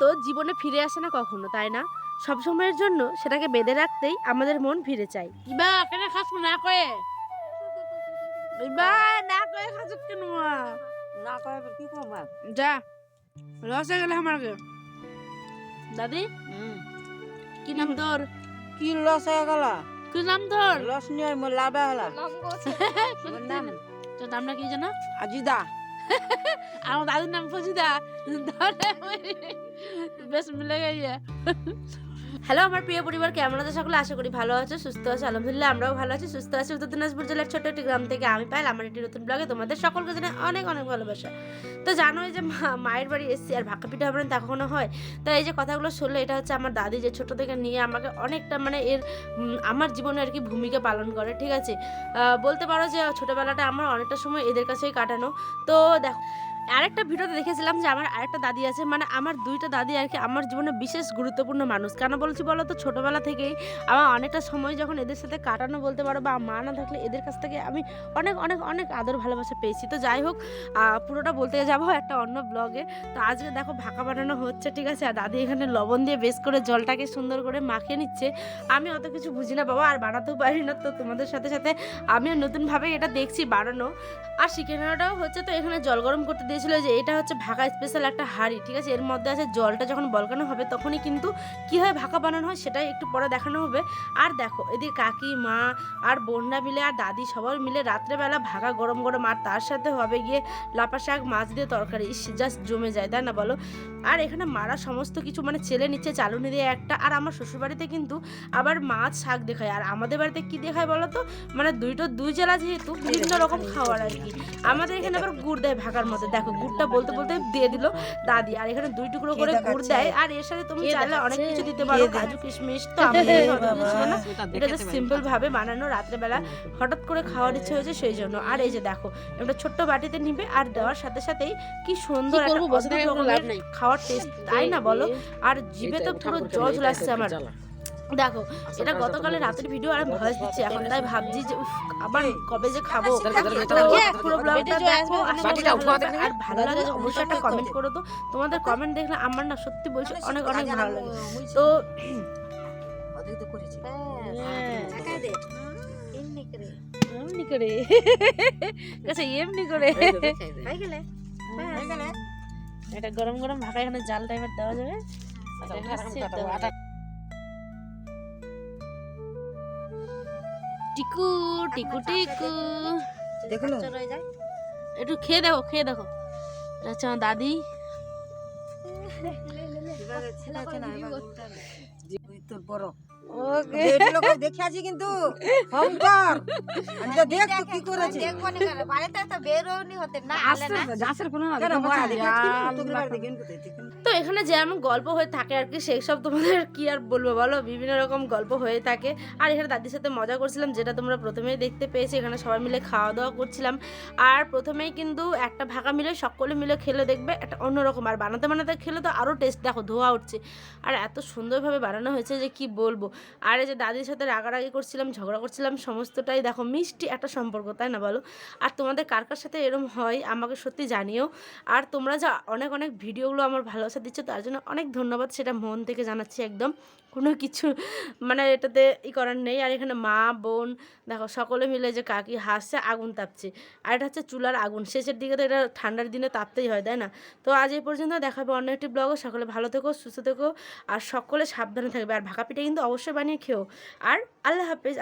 তো জীবনে ফিরে আসে না কখনো, তাই না? সব সময়ের জন্য সেটাকে বেঁধে রাখতেই আমাদের মন ফিরে চায়। ইবা কেন খাস না কয়ে ইবা না কয়ে খাস কেন না কয়ে কি করবো যা লস হয়ে গেলে আমাকে দাদি কি নাম তোর? কি লস হয়ে গেল কি নাম তোর? লস নিয়ে মোর লাভ হলা মোর নাম তোর নামটা কি জানো? আজিদা আমার দাদির নাম ফজিদা। বেশ মিলে গেছে। হ্যালো আমার প্রিয় পরিবার, কেমন আছো সকলে? আশা করি ভালো আছো, সুস্থ আছো। আলহামদুলিল্লাহ আমরাও ভালো আছি, সুস্থ আছি। উত্তর দিনাজপুর জেলার ছোট্ট একটি গ্রাম থেকে আমি পাইল আমার একটি নতুন ব্লগে তোমাদের সকলকে জানাই অনেক অনেক ভালোবাসা। তো জানোই যে মায়ের বাড়ি এসেছি, আর ভাকা পিঠা হবে না তা কখনো হয়? তো এই যে কথাগুলো শুনলে, এটা হচ্ছে আমার দাদি, যে ছোট থেকে নিয়ে আমাকে অনেকটা মানে আমার জীবনে আর কি ভূমিকা পালন করে, ঠিক আছে? বলতে পারো যে ছোটোবেলাটা আমার অনেকটা সময় এদের কাছেই কাটানো। তো দেখো, আরেকটা ভিডিওতে দেখেছিলাম যে আমার আরেকটা দাদি আছে, মানে আমার দুইটা দাদি আর কি আমার জীবনে বিশেষ গুরুত্বপূর্ণ মানুষ। কেন বলছি বলো তো? ছোটোবেলা থেকেই আমার অনেকটা সময় যখন এদের সাথে কাটানো বলতে পারো, বা মা না থাকলে এদের কাছ থেকে আমি অনেক অনেক অনেক আদর ভালোবাসা পেয়েছি। তো যাই হোক, পুরোটা বলতে যাবো একটা অন্য ব্লগে। তো আজকে দেখো ভাকা বানানো হচ্ছে, ঠিক আছে? আর দাদি এখানে লবণ দিয়ে বেশ করে জলটাকে সুন্দর করে মাখিয়ে নিচ্ছে। আমি অত কিছু বুঝি না বাবা, আর বানাতেও পারি না, তো তোমাদের সাথে সাথে আমিও নতুনভাবে এটা দেখছি বানানো আর শিখে নেওয়াটাও হচ্ছে। তো এখানে জল গরম করতে দিয়েছিল, যে এটা হচ্ছে ভাকা স্পেশাল একটা হাঁড়ি, ঠিক আছে? এর মধ্যে আছে জলটা যখন বলকানো হবে তখনই কিন্তু কীভাবে ভাকা বানানো হয় সেটাই একটু পরে দেখানো হবে। আর দেখো এদিকে কাকি, মা আর বোনরা মিলে আর দাদি সবাই মিলে রাত্রেবেলা ভাকা গরম গরম, আর তার সাথে হবে গিয়ে লাপা শাক, মাছ দিয়ে তরকারি, জাস্ট জমে যায়, তাই না বলো? আর এখানে মারা সমস্ত কিছু মানে ছেলে নিচ্ছে চালুনি দিয়ে একটা। আর আমার শ্বশুরবাড়িতে কিন্তু আবার মাছ শাক দেখায়, আর আমাদের বাড়িতে কি দেখায় বলো তো? মানে দুই জেলা যেহেতু বিভিন্ন রকম খাওয়ার আর কি। আমাদের এখানে আবার গুড় দেয় ভাকার মধ্যে, দেখো গুড়টা বলতে বলতে দিয়ে দিল দাদি। আর এখানে 2 টুকরো করে গুড় দেয়, আর এর সাথে তুমি চাইলে অনেক কিছু দিতে পারো, কাজু কিশমিশ। তো আমাদের অত কিছু ছিল না, এটা জাস্ট সিম্পল ভাবে বানানো, রাত্রেবেলা হঠাৎ করে খাওয়ার ইচ্ছে হয়েছে সেই জন্য। আর এই যে দেখো একটা ছোট্ট বাটিতে নিবে, আর দেওয়ার সাথে সাথেই কি সুন্দর একটা অদ্ভুত রকমের খাওয়ার টেস্ট, তাই না বলো? আর জিভে তো পুরো জল চলে আসছে আমার। দেখো এটা গতকালের রাতের ভিডিও, আর আমি ভয়েস দিচ্ছি এখন, তাই ভাবছি যে আবার কবে যে খাবো। তো পুরো ব্লগটা দেখো, আর ভালো লাগলে অবশ্যই একটা কমেন্ট করো। তো তোমাদের কমেন্ট দেখলে আমার না সত্যি বলছি অনেক অনেক ভালো লাগে। তো এমনি করে এমনি করে এটা গরম গরম ভাকা এখানে জাল টাইপের দেওয়া যাবে। টিকু টিকু টিকু দেখুন একটু খেয়ে দেখো, খেয়ে দেখো। এটা হচ্ছে আমার দাদি। তোর বড় ওকে দেখে আছি কিন্তু খবর আমি তো দেখ তো কি করেছে দেখবো না কেন বাড়িতে তো বেরোনি হতে না আলে না গাছের কোনো তো এখানে যেমন গল্প হয়ে থাকে আর কি, সেই সব তোমাদের কি আর বলবো বলো, বিভিন্ন রকম গল্প হয়ে থাকে। আর এখানে দাদির সাথে মজা করছিলাম, যেটা তোমরা প্রথমেই দেখতে পেয়েছি। এখানে সবাই মিলে খাওয়া দাওয়া করছিলাম, আর প্রথমেই কিন্তু একটা ভাকা মিলে সকলে মিলে খেলে দেখবে একটা অন্যরকম, আর বানাতে বানাতে খেলে তো আরও টেস্ট। দেখো ধোয়া উঠছে, আর এত সুন্দরভাবে বানানো হয়েছে যে কি বলবো। আর এই যে দাদির সাথে রাগারাগি করছিলাম, ঝগড়া করছিলাম, সমস্তটাই দেখো মিষ্টি একটা সম্পর্ক, তাই না বলো? আর তোমাদের কার কার সাথে এরকম হয় আমাকে সত্যি জানিও। আর তোমরা যা অনেক অনেক ভিডিওগুলো আমার ভালোবাসা দিচ্ছ, তার জন্য অনেক ধন্যবাদ, সেটা মন থেকে জানাচ্ছি একদম। কোনো কিছু মানে এটাতে করার নেই। আর এখানে মা বোন দেখো সকলে মিলে যে কাকি হাসছে, আগুন তাপছে। আর এটা হচ্ছে চুলার আগুন, শেষের দিকে তো এটা ঠান্ডার দিনে তাপতেই হয়, তাই না? তো আজ এই পর্যন্ত, দেখাবে অন্য একটি ব্লগে। সকলে ভালো থেকো, সুস্থ থেকো, আর সকলে সাবধানে থাকবে। আর ভাকা পিঠা কিন্তু অবশ্যই বানিয়ে খেও। আর আল্লাহ হাফেজ।